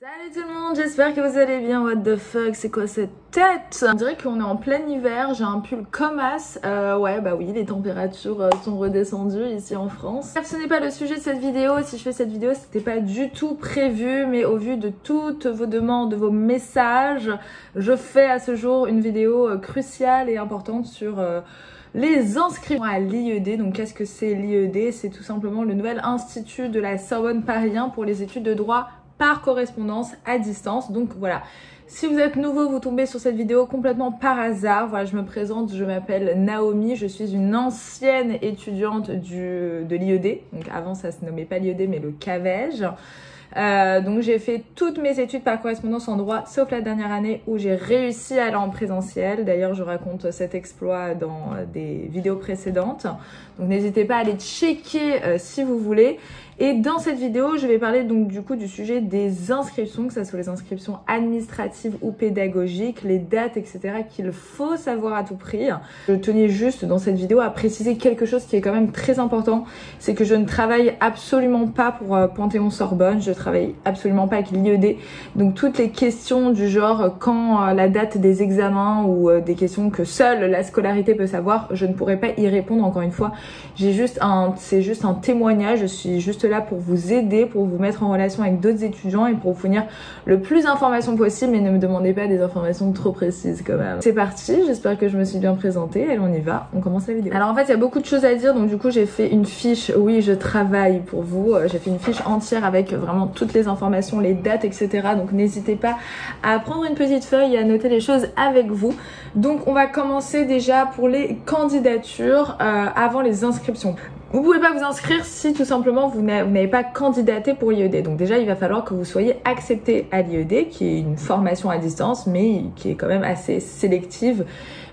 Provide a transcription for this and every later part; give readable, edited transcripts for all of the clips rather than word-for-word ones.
Salut tout le monde, j'espère que vous allez bien. What the fuck, c'est quoi cette tête? On dirait qu'on est en plein hiver, j'ai un pull comme as. Ouais, bah oui, les températures sont redescendues ici en France. Bref, ce n'est pas le sujet de cette vidéo. Si je fais cette vidéo, c'était pas du tout prévu, mais au vu de toutes vos demandes, de vos messages, je fais à ce jour une vidéo cruciale et importante sur les inscriptions à l'IED. Donc qu'est-ce que c'est l'IED? C'est tout simplement le nouvel institut de la Sorbonne Paris 1 pour les études de droit par correspondance à distance. Donc voilà, si vous êtes nouveau, vous tombez sur cette vidéo complètement par hasard. Voilà, je me présente, je m'appelle Naomi, je suis une ancienne étudiante de l'IED. Donc avant ça se nommait pas l'IED mais le CAVEJ. Donc j'ai fait toutes mes études par correspondance en droit, sauf la dernière année où j'ai réussi à aller en présentiel. D'ailleurs, je raconte cet exploit dans des vidéos précédentes. Donc n'hésitez pas à aller checker si vous voulez. Et dans cette vidéo, je vais parler donc du coup du sujet des inscriptions, que ce soit les inscriptions administratives ou pédagogiques, les dates, etc. qu'il faut savoir à tout prix. Je tenais juste dans cette vidéo à préciser quelque chose qui est quand même très important, c'est que je ne travaille absolument pas pour Panthéon-Sorbonne, je travaille absolument pas avec l'IED. Donc toutes les questions du genre quand la date des examens ou des questions que seule la scolarité peut savoir, je ne pourrais pas y répondre. Encore une fois, c'est juste un témoignage, je suis juste là pour vous aider, pour vous mettre en relation avec d'autres étudiants et pour vous fournir le plus d'informations possible, mais ne me demandez pas des informations trop précises quand même. C'est parti, j'espère que je me suis bien présentée. Allez, on y va, on commence la vidéo. Alors en fait, il y a beaucoup de choses à dire, donc du coup j'ai fait une fiche, oui je travaille pour vous, j'ai fait une fiche entière avec vraiment toutes les informations, les dates, etc. Donc n'hésitez pas à prendre une petite feuille et à noter les choses avec vous. Donc on va commencer déjà pour les candidatures avant les inscriptions. Vous pouvez pas vous inscrire si tout simplement vous n'avez pas candidaté pour l'IED. Donc déjà, il va falloir que vous soyez accepté à l'IED, qui est une formation à distance, mais qui est quand même assez sélective.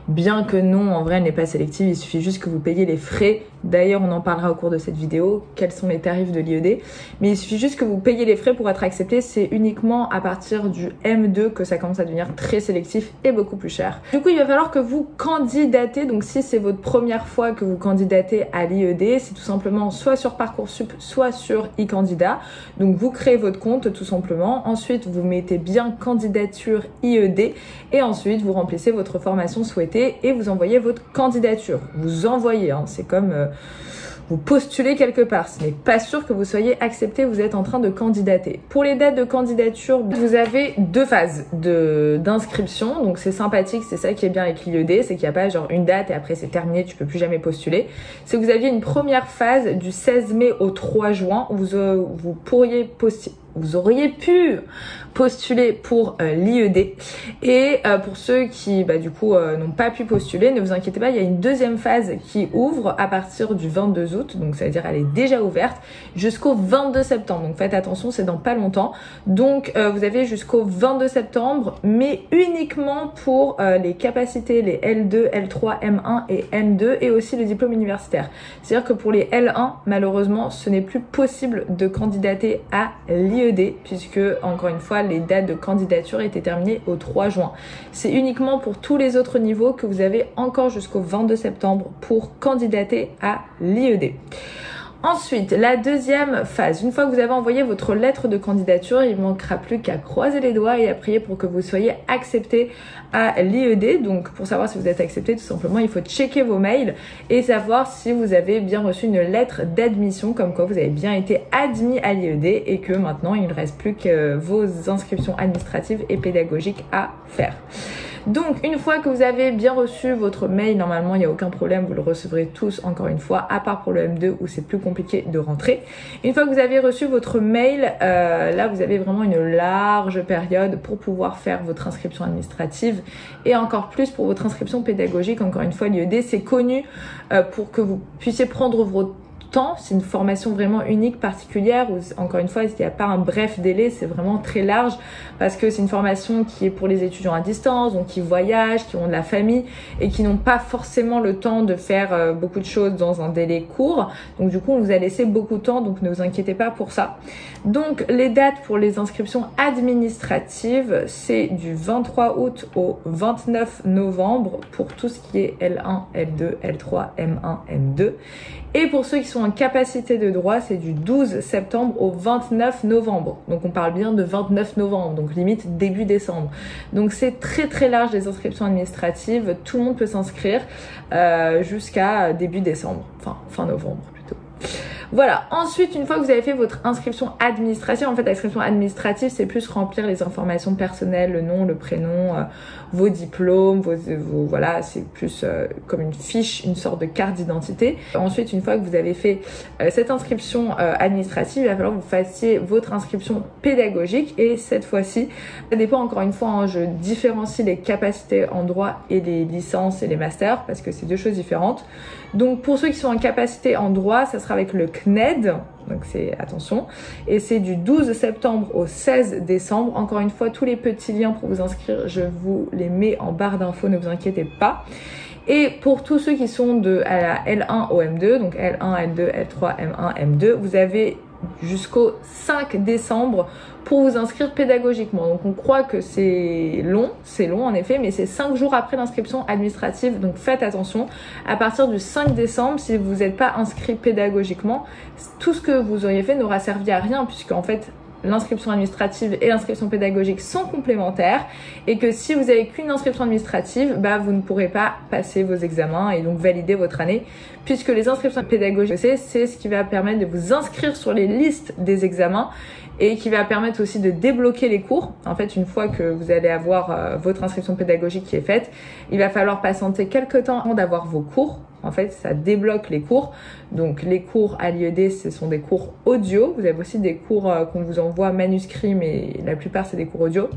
Bien que non, en vrai, elle n'est pas sélective, il suffit juste que vous payiez les frais. D'ailleurs, on en parlera au cours de cette vidéo, quels sont les tarifs de l'IED. Mais il suffit juste que vous payiez les frais pour être accepté. C'est uniquement à partir du M2 que ça commence à devenir très sélectif et beaucoup plus cher. Du coup, il va falloir que vous candidatez. Donc si c'est votre première fois que vous candidatez à l'IED, c'est tout simplement soit sur Parcoursup, soit sur e-candidat. Donc vous créez votre compte tout simplement. Ensuite, vous mettez bien candidature IED et ensuite vous remplissez votre formation souhaitée et vous envoyez votre candidature. Vous envoyez, hein, c'est comme vous postulez quelque part. Ce n'est pas sûr que vous soyez accepté, vous êtes en train de candidater. Pour les dates de candidature, vous avez deux phases d'inscription. Donc c'est sympathique, c'est ça qui est bien avec l'IED, c'est qu'il n'y a pas genre une date et après c'est terminé, tu peux plus jamais postuler. C'est que vous aviez une première phase du 16 mai au 3 juin où vous pourriez postuler. Vous auriez pu postuler pour l'IED et pour ceux qui du coup n'ont pas pu postuler, ne vous inquiétez pas, il y a une deuxième phase qui ouvre à partir du 22 août, donc ça veut dire elle est déjà ouverte jusqu'au 22 septembre, donc faites attention, c'est dans pas longtemps. Donc vous avez jusqu'au 22 septembre, mais uniquement pour les capacités, les L2, L3, M1 et M2 et aussi le diplôme universitaire. C'est-à-dire que pour les L1, malheureusement, ce n'est plus possible de candidater à l'IED puisque, encore une fois, les dates de candidature étaient terminées au 3 juin. C'est uniquement pour tous les autres niveaux que vous avez encore jusqu'au 22 septembre pour candidater à l'IED. Ensuite, la deuxième phase, une fois que vous avez envoyé votre lettre de candidature, il ne manquera plus qu'à croiser les doigts et à prier pour que vous soyez accepté à l'IED. Donc, pour savoir si vous êtes accepté, tout simplement, il faut checker vos mails et savoir si vous avez bien reçu une lettre d'admission, comme quoi vous avez bien été admis à l'IED et que maintenant, il ne reste plus que vos inscriptions administratives et pédagogiques à faire. Donc, une fois que vous avez bien reçu votre mail, normalement, il n'y a aucun problème, vous le recevrez tous, encore une fois, à part pour le M2 où c'est plus compliqué de rentrer. Une fois que vous avez reçu votre mail, là, vous avez vraiment une large période pour pouvoir faire votre inscription administrative et encore plus pour votre inscription pédagogique. Encore une fois, l'IED, c'est connu pour que vous puissiez prendre votre temps. C'est une formation vraiment unique, particulière, où encore une fois, il n'y a pas un bref délai, c'est vraiment très large parce que c'est une formation qui est pour les étudiants à distance, donc qui voyagent, qui ont de la famille et qui n'ont pas forcément le temps de faire beaucoup de choses dans un délai court. Donc du coup, on vous a laissé beaucoup de temps, donc ne vous inquiétez pas pour ça. Donc les dates pour les inscriptions administratives, c'est du 23 août au 29 novembre pour tout ce qui est L1, L2, L3, M1, M2. Et pour ceux qui sont en capacité de droit, c'est du 12 septembre au 29 novembre. Donc on parle bien de 29 novembre, donc limite début décembre. Donc c'est très très large les inscriptions administratives, tout le monde peut s'inscrire jusqu'à début décembre, enfin fin novembre plutôt. Voilà, ensuite une fois que vous avez fait votre inscription administrative, en fait l'inscription administrative c'est plus remplir les informations personnelles, le nom, le prénom, vos diplômes, voilà, c'est plus comme une fiche, une sorte de carte d'identité. Ensuite une fois que vous avez fait cette inscription administrative, il va falloir que vous fassiez votre inscription pédagogique et cette fois-ci, ça dépend encore une fois, hein, je différencie les capacités en droit et les licences et les masters parce que c'est deux choses différentes. Donc pour ceux qui sont en capacité en droit, ça sera avec le CNED, donc c'est attention, et c'est du 12 septembre au 16 décembre. Encore une fois, tous les petits liens pour vous inscrire, je vous les mets en barre d'infos, ne vous inquiétez pas. Et pour tous ceux qui sont à la L1 au M2, donc L1, L2, L3, M1, M2, vous avez jusqu'au 5 décembre pour vous inscrire pédagogiquement. Donc on croit que c'est long en effet, mais c'est 5 jours après l'inscription administrative, donc faites attention. À partir du 5 décembre, si vous n'êtes pas inscrit pédagogiquement, tout ce que vous auriez fait n'aura servi à rien, puisque en fait l'inscription administrative et l'inscription pédagogique sont complémentaires et que si vous avez qu'une inscription administrative, bah vous ne pourrez pas passer vos examens et donc valider votre année, puisque les inscriptions pédagogiques, c'est ce qui va permettre de vous inscrire sur les listes des examens et qui va permettre aussi de débloquer les cours. En fait, une fois que vous allez avoir votre inscription pédagogique qui est faite, il va falloir patienter quelques temps avant d'avoir vos cours. En fait, ça débloque les cours. Donc, les cours à l'IED, ce sont des cours audio. Vous avez aussi des cours qu'on vous envoie manuscrits, mais la plupart, c'est des cours audio.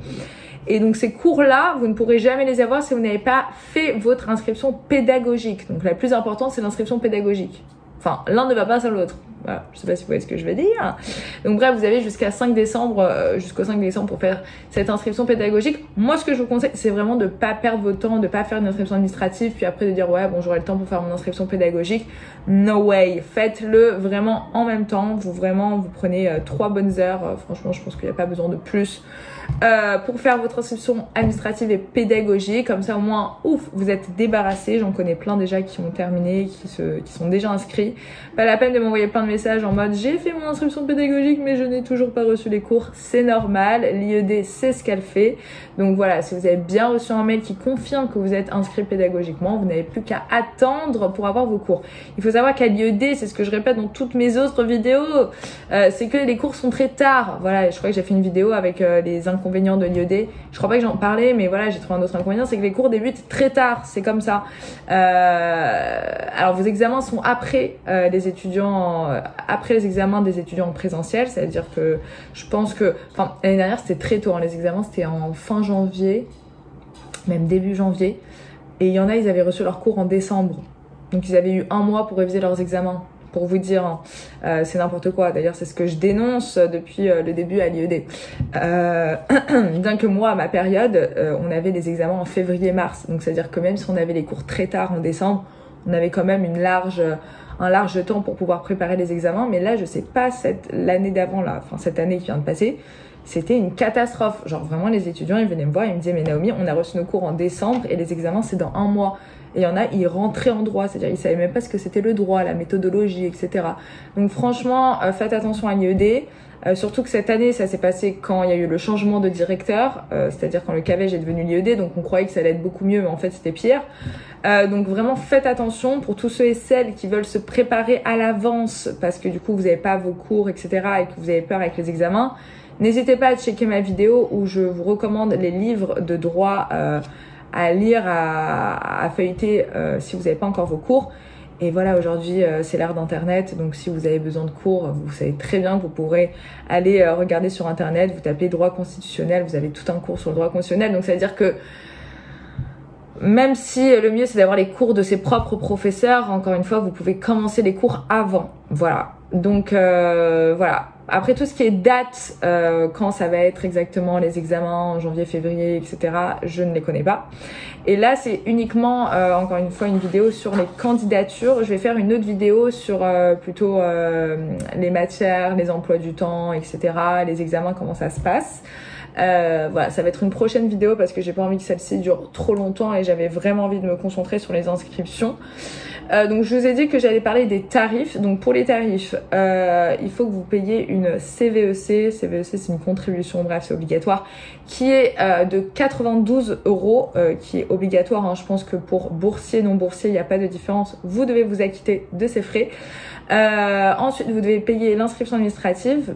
Et donc, ces cours-là, vous ne pourrez jamais les avoir si vous n'avez pas fait votre inscription pédagogique. Donc, la plus importante, c'est l'inscription pédagogique. Enfin, l'un ne va pas sans l'autre. Voilà, je sais pas si vous voyez ce que je veux dire. Donc bref, vous avez jusqu'au 5 décembre pour faire cette inscription pédagogique. Moi, ce que je vous conseille, c'est vraiment de pas perdre votre temps, de pas faire une inscription administrative, puis après de dire ouais, bon, j'aurai le temps pour faire mon inscription pédagogique. No way. Faites-le vraiment en même temps. Vous prenez 3 bonnes heures. Franchement, je pense qu'il n'y a pas besoin de plus pour faire votre inscription administrative et pédagogique. Comme ça, au moins, ouf, vous êtes débarrassés. J'en connais plein déjà qui ont terminé, qui sont déjà inscrits. Pas la peine de m'envoyer plein de messages en mode j'ai fait mon inscription pédagogique mais je n'ai toujours pas reçu les cours. C'est normal, l'IED sait ce qu'elle fait. Donc voilà, si vous avez bien reçu un mail qui confirme que vous êtes inscrit pédagogiquement, vous n'avez plus qu'à attendre pour avoir vos cours. Il faut savoir qu'à l'IED, c'est ce que je répète dans toutes mes autres vidéos, c'est que les cours sont très tard. Voilà, je crois que j'ai fait une vidéo avec les inconvénients de l'IED. Je crois pas que j'en parlais, mais voilà, j'ai trouvé un autre inconvénient, c'est que les cours débutent très tard, c'est comme ça. Alors vos examens sont après les étudiants, après les examens des étudiants en présentiel, c'est-à-dire que je pense que, enfin l'année dernière c'était très tôt, hein, les examens c'était en fin janvier, même début janvier, et il y en a, ils avaient reçu leurs cours en décembre, donc ils avaient eu 1 mois pour réviser leurs examens. Pour vous dire, c'est n'importe quoi. D'ailleurs, c'est ce que je dénonce depuis le début à l'IED. Bien que moi, à ma période, on avait les examens en février-mars. Donc, c'est-à-dire que même si on avait les cours très tard en décembre, on avait quand même un large temps pour pouvoir préparer les examens. Mais là, je sais pas, l'année d'avant, là, enfin cette année qui vient de passer, c'était une catastrophe. Genre vraiment, les étudiants, ils venaient me voir, ils me disaient, mais Naomi, on a reçu nos cours en décembre et les examens, c'est dans 1 mois. Et il y en a, ils rentraient en droit, c'est-à-dire ils savaient même pas ce que c'était le droit, la méthodologie, etc. Donc franchement, faites attention à l'IED. Surtout que cette année, ça s'est passé quand il y a eu le changement de directeur, c'est-à-dire quand le CAVEJ est devenu l'IED, donc on croyait que ça allait être beaucoup mieux, mais en fait c'était pire. Donc vraiment faites attention pour tous ceux et celles qui veulent se préparer à l'avance parce que du coup vous n'avez pas vos cours, etc. et que vous avez peur avec les examens. N'hésitez pas à checker ma vidéo où je vous recommande les livres de droit à lire, à feuilleter si vous n'avez pas encore vos cours. Et voilà, aujourd'hui c'est l'ère d'internet, donc si vous avez besoin de cours, vous savez très bien que vous pourrez aller regarder sur internet, vous tapez droit constitutionnel, vous avez tout un cours sur le droit constitutionnel, donc ça veut dire que même si le mieux c'est d'avoir les cours de ses propres professeurs, encore une fois vous pouvez commencer les cours avant, voilà. Donc voilà. Après tout ce qui est date, quand ça va être exactement les examens en janvier, février, etc., je ne les connais pas. Et là, c'est uniquement, encore une fois, une vidéo sur les candidatures. Je vais faire une autre vidéo sur plutôt les matières, les emplois du temps, etc., les examens, comment ça se passe. Voilà, ça va être une prochaine vidéo parce que j'ai pas envie que celle-ci dure trop longtemps et j'avais vraiment envie de me concentrer sur les inscriptions. Donc je vous ai dit que j'allais parler des tarifs. Donc pour les tarifs, il faut que vous payiez une CVEC. CVEC, c'est une contribution, bref, c'est obligatoire, qui est de 92 €, qui est obligatoire. Hein. Je pense que pour boursier, non boursier, il n'y a pas de différence. Vous devez vous acquitter de ces frais. Ensuite, vous devez payer l'inscription administrative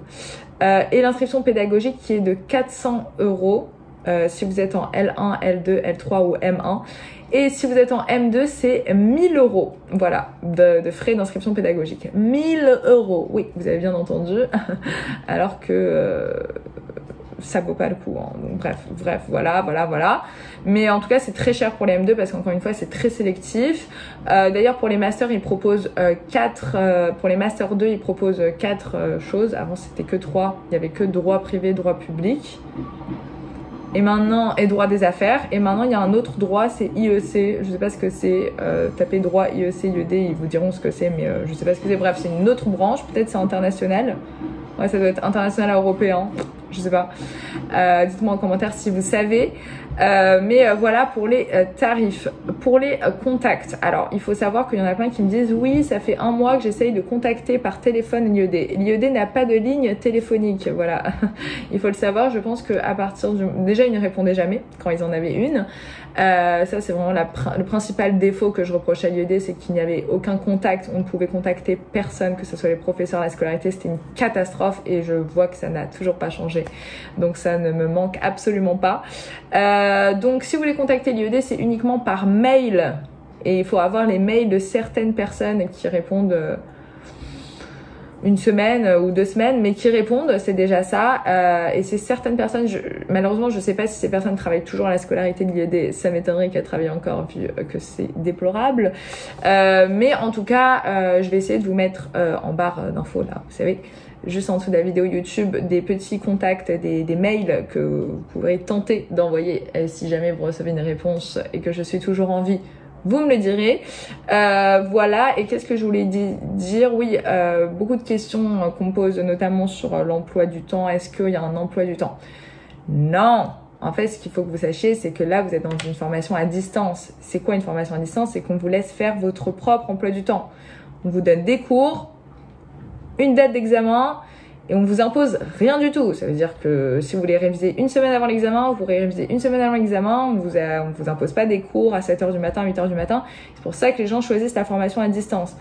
et l'inscription pédagogique qui est de 400 € si vous êtes en L1, L2, L3 ou M1. Et si vous êtes en M2, c'est 1000 €, voilà, de frais d'inscription pédagogique. 1000 €, oui, vous avez bien entendu, alors que ça vaut pas le coup. Hein. Donc bref, voilà. Mais en tout cas, c'est très cher pour les M2 parce qu'encore une fois, c'est très sélectif. D'ailleurs, pour les masters, ils proposent 4. Pour les masters 2, ils proposent 4 choses. Avant, c'était que 3. Il y avait que droit privé, droit public. Et maintenant, et droit des affaires. Et maintenant, il y a un autre droit, c'est IEC. Je sais pas ce que c'est. Tapez droit IEC, IED, ils vous diront ce que c'est, mais je sais pas ce que c'est. Bref, c'est une autre branche. Peut-être c'est international. Ouais, ça doit être international européen. Je sais pas. Dites-moi en commentaire si vous savez. Mais voilà pour les tarifs. Pour les contacts. Alors, il faut savoir qu'il y en a plein qui me disent oui, ça fait 1 mois que j'essaye de contacter par téléphone l'IED. L'IED n'a pas de ligne téléphonique. Voilà. Il faut le savoir. Je pense qu'à partir du... Déjà, ils ne répondaient jamais quand ils en avaient une. Ça, c'est vraiment le principal défaut que je reproche à l'IED, c'est qu'il n'y avait aucun contact. On ne pouvait contacter personne, que ce soit les professeurs, la scolarité. C'était une catastrophe et je vois que ça n'a toujours pas changé. Donc, ça ne me manque absolument pas. Donc si vous voulez contacter l'IED, c'est uniquement par mail et il faut avoir les mails de certaines personnes qui répondent 1 semaine ou 2 semaines, mais qui répondent, c'est déjà ça. Et c'est certaines personnes, malheureusement je sais pas si ces personnes travaillent toujours à la scolarité de l'IED, ça m'étonnerait qu'elles travaillent encore vu que c'est déplorable. Mais en tout cas, je vais essayer de vous mettre en barre d'infos là, vous savez, juste en dessous de la vidéo YouTube, des petits contacts, des mails que vous pourrez tenter d'envoyer si jamais vous recevez une réponse et que je suis toujours en vie. Vous me le direz. Voilà, et qu'est-ce que je voulais dire? Oui, beaucoup de questions qu'on me pose, notamment sur l'emploi du temps. Est-ce qu'il y a un emploi du temps? Non. En fait, ce qu'il faut que vous sachiez, c'est que là, vous êtes dans une formation à distance. C'est quoi une formation à distance? C'est qu'on vous laisse faire votre propre emploi du temps. On vous donne des cours, une date d'examen et on vous impose rien du tout. Ça veut dire que si vous voulez réviser 1 semaine avant l'examen, vous pourrez réviser 1 semaine avant l'examen. On vous impose pas des cours à 7 h du matin, 8 h du matin. C'est pour ça que les gens choisissent la formation à distance.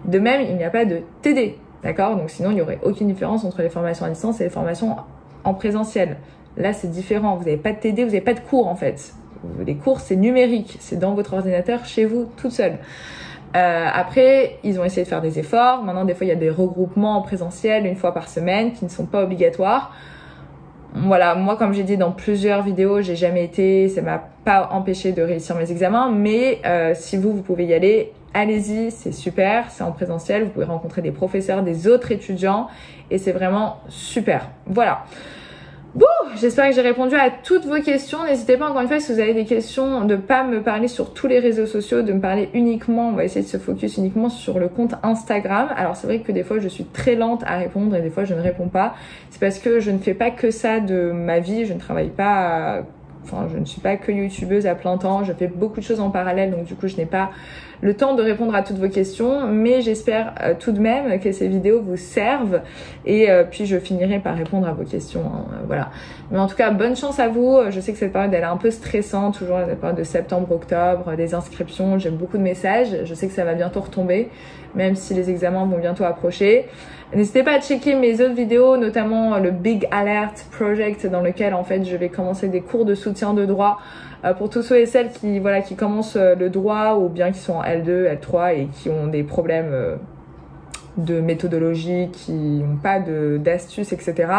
De même, il n'y a pas de TD, d'accord? Donc sinon, il n'y aurait aucune différence entre les formations à distance et les formations en présentiel. Là, c'est différent. Vous n'avez pas de TD, vous n'avez pas de cours en fait. Les cours, c'est numérique. C'est dans votre ordinateur, chez vous, toute seule. Après, ils ont essayé de faire des efforts. Maintenant, des fois, il y a des regroupements en présentiel 1 fois par semaine qui ne sont pas obligatoires. Voilà, moi, comme j'ai dit dans plusieurs vidéos, j'ai jamais été, ça m'a pas empêché de réussir mes examens. Mais si vous pouvez y aller, allez-y, c'est super, c'est en présentiel. Vous pouvez rencontrer des professeurs, des autres étudiants et c'est vraiment super. Voilà. Bon, j'espère que j'ai répondu à toutes vos questions. N'hésitez pas encore une fois si vous avez des questions de pas me parler sur tous les réseaux sociaux, de me parler uniquement, on va essayer de se focus uniquement sur le compte Instagram. Alors c'est vrai que des fois je suis très lente à répondre et des fois je ne réponds pas. C'est parce que je ne fais pas que ça de ma vie, je ne travaille pas, enfin je ne suis pas que youtubeuse à plein temps, je fais beaucoup de choses en parallèle donc du coup je n'ai pas le temps de répondre à toutes vos questions, mais j'espère tout de même que ces vidéos vous servent et puis je finirai par répondre à vos questions, hein, voilà. Mais en tout cas, bonne chance à vous. Je sais que cette période elle est un peu stressante, toujours la période de septembre-octobre, des inscriptions, j'ai beaucoup de messages, je sais que ça va bientôt retomber, même si les examens vont bientôt approcher. N'hésitez pas à checker mes autres vidéos, notamment le Big Alert Project dans lequel en fait je vais commencer des cours de soutien de droit pour tous ceux et celles qui voilà qui commencent le droit ou bien qui sont en L2, L3 et qui ont des problèmes de méthodologie, qui n'ont pas d'astuces, etc.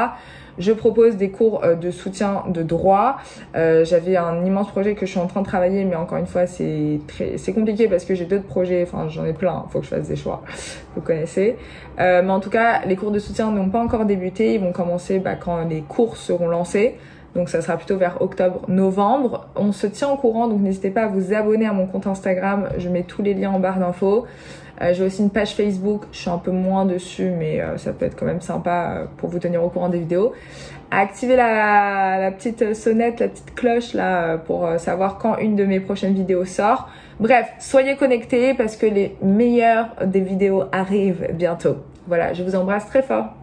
Je propose des cours de soutien de droit. J'avais un immense projet que je suis en train de travailler, mais encore une fois, c'est compliqué parce que j'ai d'autres projets. Enfin, j'en ai plein. Faut que je fasse des choix. Vous connaissez. Mais en tout cas, les cours de soutien n'ont pas encore débuté. Ils vont commencer quand les cours seront lancés. Donc ça sera plutôt vers octobre-novembre. On se tient au courant, donc n'hésitez pas à vous abonner à mon compte Instagram. Je mets tous les liens en barre d'infos. J'ai aussi une page Facebook, je suis un peu moins dessus, mais ça peut être quand même sympa pour vous tenir au courant des vidéos. Activez la petite sonnette, la petite cloche là pour savoir quand une de mes prochaines vidéos sort. Bref, soyez connectés parce que les meilleures des vidéos arrivent bientôt. Voilà, je vous embrasse très fort.